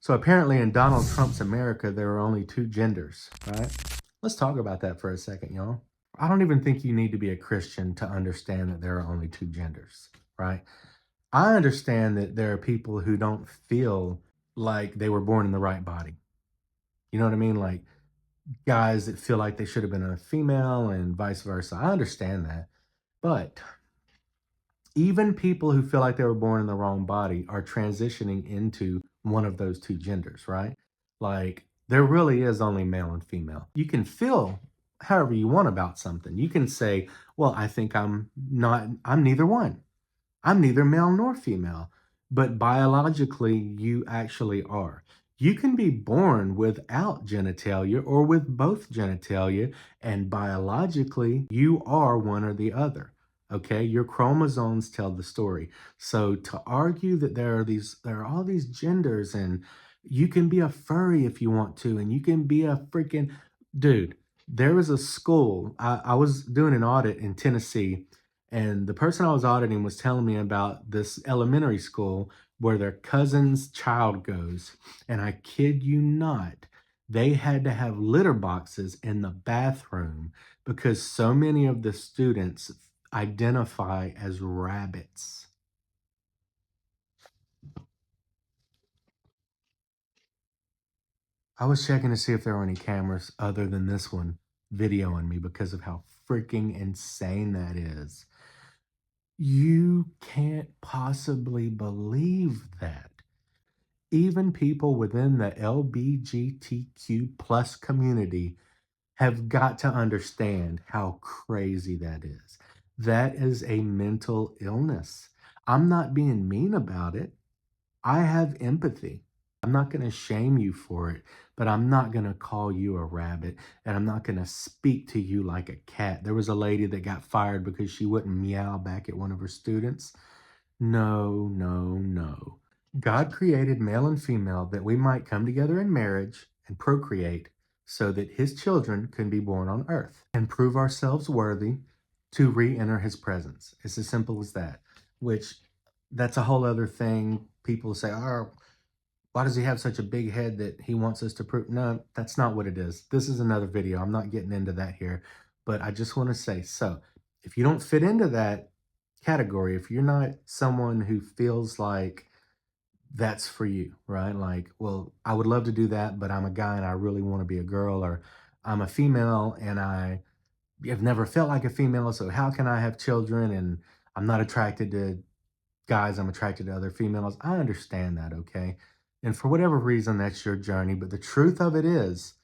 So apparently in Donald Trump's America, there are only two genders, right? Let's talk about that for a second, y'all. I don't even think you need to be a Christian to understand that there are only two genders, right? I understand that there are people who don't feel like they were born in the right body. You know what I mean? Like guys that feel like they should have been a female and vice versa. I understand that. But even people who feel like they were born in the wrong body are transitioning into one of those two genders, right? Like there really is only male and female. You can feel however you want about something. You can say, well, I think I'm neither one. I'm neither male nor female, but biologically, you actually are. You can be born without genitalia or with both genitalia, and biologically, you are one or the other. Okay, your chromosomes tell the story. So to argue that there are all these genders, and you can be a furry if you want to, and you can be a freaking dude. There was a school. I was doing an audit in Tennessee, and the person I was auditing was telling me about this elementary school where their cousin's child goes. And I kid you not, they had to have litter boxes in the bathroom because so many of the students identify as rabbits. I was checking to see if there were any cameras other than this one videoing me because of how freaking insane that is. You can't possibly believe that. Even people within the LGBTQ plus community have got to understand how crazy that is. That is a mental illness. I'm not being mean about it. I have empathy. I'm not going to shame you for it, but I'm not going to call you a rabbit and I'm not going to speak to you like a cat. There was a lady that got fired because she wouldn't meow back at one of her students. No, no, no. God created male and female that we might come together in marriage and procreate so that his children can be born on earth and prove ourselves worthy to re-enter his presence. It's as simple as that, which that's a whole other thing. People say, oh, why does he have such a big head that he wants us to prove? No, that's not what it is. This is another video. I'm not getting into that here, but I just want to say, so if you don't fit into that category, if you're not someone who feels like that's for you, right? Like, well, I would love to do that, but I'm a guy and I really want to be a girl, or I'm a female and I have never felt like a female, so how can I have children? And I'm not attracted to guys, I'm attracted to other females. I understand that, okay? And for whatever reason, that's your journey. But the truth of it is,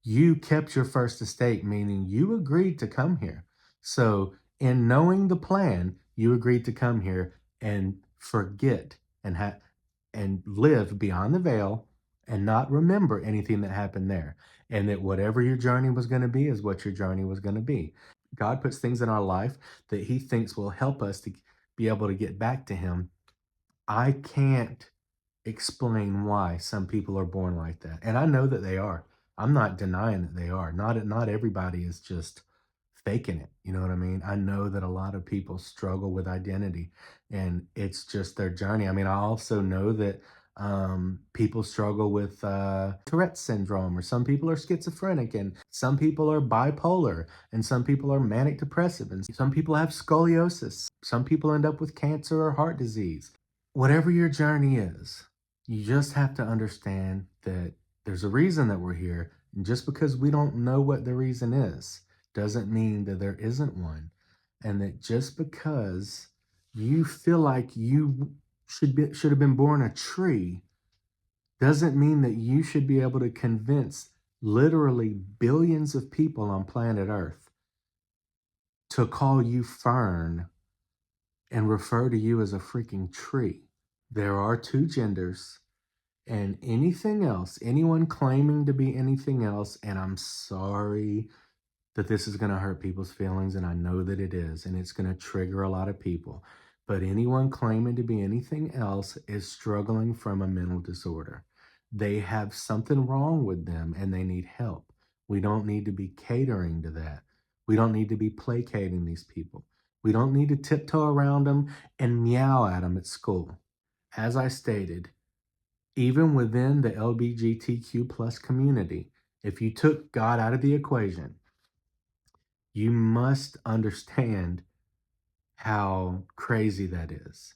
you kept your first estate, meaning you agreed to come here. So, in knowing the plan, you agreed to come here and forget and live beyond the veil and not remember anything that happened there. And that whatever your journey was going to be is what your journey was going to be. God puts things in our life that he thinks will help us to be able to get back to him. I can't explain why some people are born like that. And I know that they are. I'm not denying that they are. Not everybody is just faking it. You know what I mean? I know that a lot of people struggle with identity and it's just their journey. I mean, I also know that people struggle with Tourette's syndrome, or some people are schizophrenic, and some people are bipolar, and some people are manic depressive, and some people have scoliosis. Some people end up with cancer or heart disease. Whatever your journey is, you just have to understand that there's a reason that we're here. And just because we don't know what the reason is, doesn't mean that there isn't one. And that just because you feel like you should have been born a tree doesn't mean that you should be able to convince literally billions of people on planet Earth to call you fern and refer to you as a freaking tree. There are two genders, and anything else, anyone claiming to be anything else, and I'm sorry that this is going to hurt people's feelings, and I know that it is, and it's going to trigger a lot of people, but anyone claiming to be anything else is struggling from a mental disorder. They have something wrong with them and they need help. We don't need to be catering to that. We don't need to be placating these people. We don't need to tiptoe around them and meow at them at school. As I stated, Even within the LGBTQ plus community, if you took God out of the equation, you must understand how crazy that is.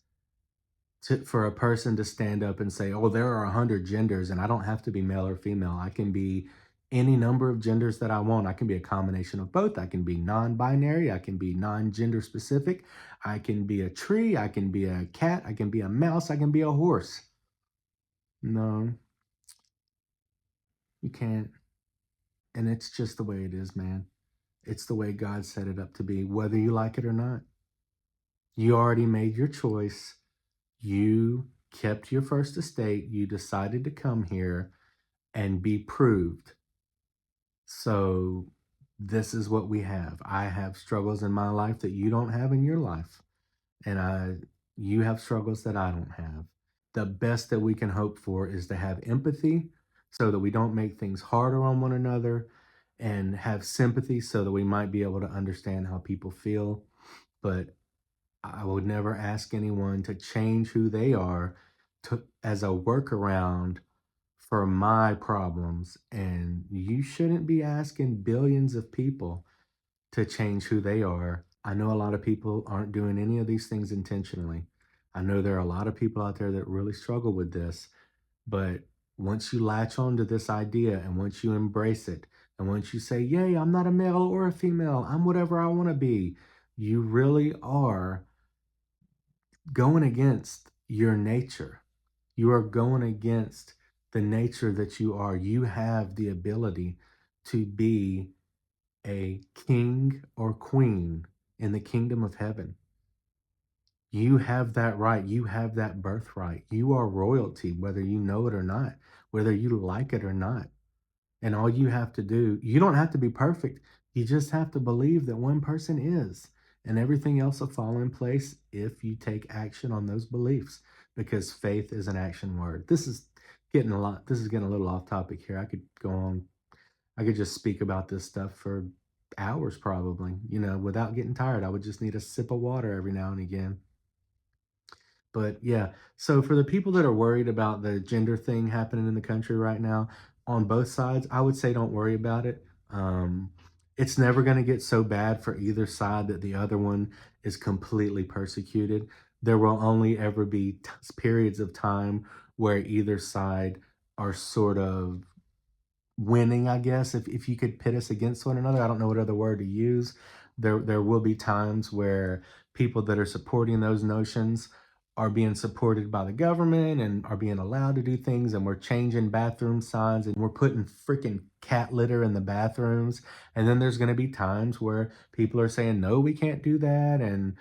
For a person to stand up and say, "Oh, there are 100 genders and I don't have to be male or female. I can be any number of genders that I want. I can be a combination of both. I can be non-binary, I can be non-gender specific. I can be a tree, I can be a cat, I can be a mouse, I can be a horse." No, you can't. And it's just the way it is, man. It's the way God set it up to be, whether you like it or not. You already made your choice. You kept your first estate. You decided to come here and be proved. So this is what we have. I have struggles in my life that you don't have in your life. And you have struggles that I don't have. The best that we can hope for is to have empathy so that we don't make things harder on one another, and have sympathy so that we might be able to understand how people feel. But I would never ask anyone to change who they are as a workaround for my problems. And you shouldn't be asking billions of people to change who they are. I know a lot of people aren't doing any of these things intentionally. I know there are a lot of people out there that really struggle with this, but once you latch on to this idea and once you embrace it, and once you say, "Yay, I'm not a male or a female, I'm whatever I want to be," you really are going against your nature. You are going against the nature that you are. You have the ability to be a king or queen in the kingdom of heaven. You have that right. You have that birthright. You are royalty, whether you know it or not, whether you like it or not. And all you have to do, you don't have to be perfect. You just have to believe that one person is, and everything else will fall in place if you take action on those beliefs, because faith is an action word. This is getting a little off topic here. I could go on. I could just speak about this stuff for hours probably, without getting tired. I would just need a sip of water every now and again. But yeah, so for the people that are worried about the gender thing happening in the country right now, on both sides, I would say don't worry about it. It's never going to get so bad for either side that the other one is completely persecuted. There will only ever be periods of time where either side are sort of winning, I guess, if you could pit us against one another. I don't know what other word to use. There will be times where people that are supporting those notions are being supported by the government and are being allowed to do things, and we're changing bathroom signs and we're putting freaking cat litter in the bathrooms. And then there's going to be times where people are saying, "No, we can't do that," and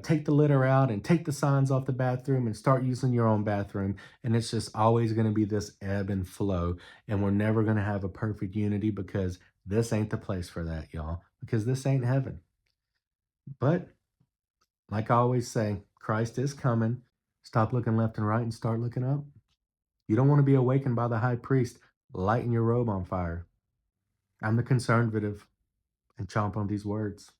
take the litter out and take the signs off the bathroom and start using your own bathroom. And it's just always going to be this ebb and flow, and we're never going to have a perfect unity, because this ain't the place for that, y'all, because this ain't heaven. But like I always say, Christ is coming. Stop looking left and right and start looking up. You don't want to be awakened by the high priest lighting your robe on fire. I'm the conservative, and chomp on these words.